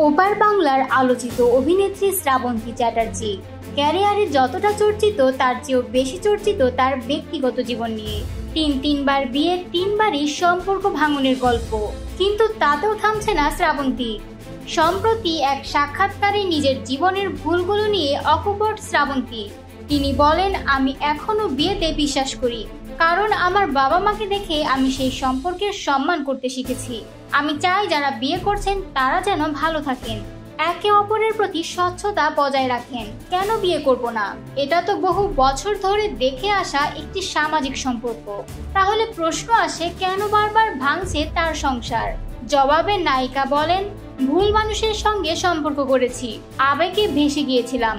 ওপার বাংলার আলোচিত অভিনেত্রী শ্রাবন্তী চ্যাটার্জি ক্যারিয়ারে যতটা চর্চিত তার চেয়েও বেশি চর্চিত তার ব্যক্তিগত জীবন নিয়ে। তিনবার বিয়ে, তিনবারই সম্পর্ক ভাঙনের গল্প। কিন্তু তাতেও থামছে না শ্রাবন্তী। সম্প্রতি এক সাক্ষাৎকারে নিজের জীবনের ভুলগুলো নিয়ে অকপট শ্রাবন্তী। তিনি বলেন, আমি এখনো বিয়েতে বিশ্বাস করি, কারণ আমার বাবা মাকে দেখে আমি সেই সম্পর্কের সম্মান করতে শিখেছি। আমি চাই যারা বিয়ে করছেন তারা যেন ভালো থাকেন, একে অপরের প্রতি স্বচ্ছতা বজায় রাখেন। কেন বিয়ে করব না? এটা তো বহু বছর ধরে দেখে আসা একটি সামাজিক সম্পর্ক। তাহলে প্রশ্ন আসে, কেন বারবার ভাঙছে তার সংসার? জবাবে নায়িকা বলেন, ভুল মানুষের সঙ্গে সম্পর্ক করেছি, আবেগে ভেসে গিয়েছিলাম,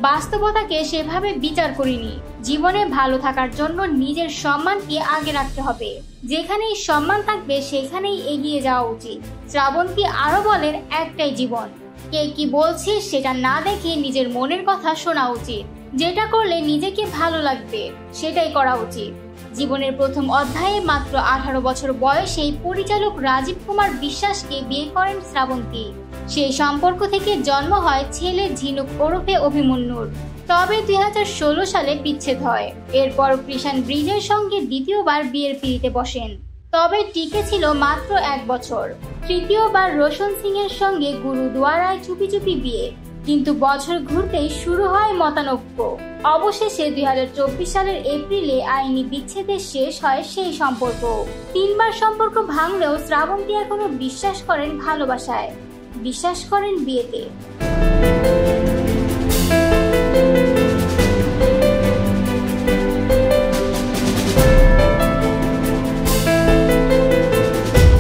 বাস্তবতাকে সেভাবে বিচার করিনি। জীবনে ভালো থাকার জন্য নিজের সম্মানকে আগে রাখতে হবে। যেখানেই সম্মান থাকবে সেখানেই এগিয়ে যাওয়া উচিত। শ্রাবন্তী আরো বলেন, একটাই জীবন, কে কি বলছে সেটা না দেখে নিজের মনের কথা শোনা উচিত। যেটা করলে নিজেকে ভালো লাগবে সেটাই করা উচিত। জীবনের প্রথম অধ্যায়ে মাত্র 18 বছর বয়সেই পরিচালক রাজীব কুমার বিশ্বাসকে বিয়ে করেন শ্রাবন্তী। সেই সম্পর্ক থেকে জন্ম হয় ছেলে ঝিনুক ওরফে অভিমন্যুর। তবে 2016 সালে বিচ্ছেদ হয়। এরপর কৃষাণ ব্রিজের সঙ্গে দ্বিতীয়বার বিয়ের পিঁড়িতে বসেন, তবে টিকে ছিল মাত্র 1 বছর। তৃতীয়বার রোশন সিং এর সঙ্গে গুরুদুয়ারায় চুপি চুপি বিয়ে, কিন্তু বছর ঘুরতেই শুরু হয় মতানৈক্য। অবশেষে 2024 সালের এপ্রিলে আইনি বিচ্ছেদে শেষ হয় সেই সম্পর্ক। 3বার সম্পর্ক ভাঙলেও শ্রাবন্তী এখনো বিশ্বাস করেন ভালোবাসায়, বিশ্বাস করেন বিয়েতে।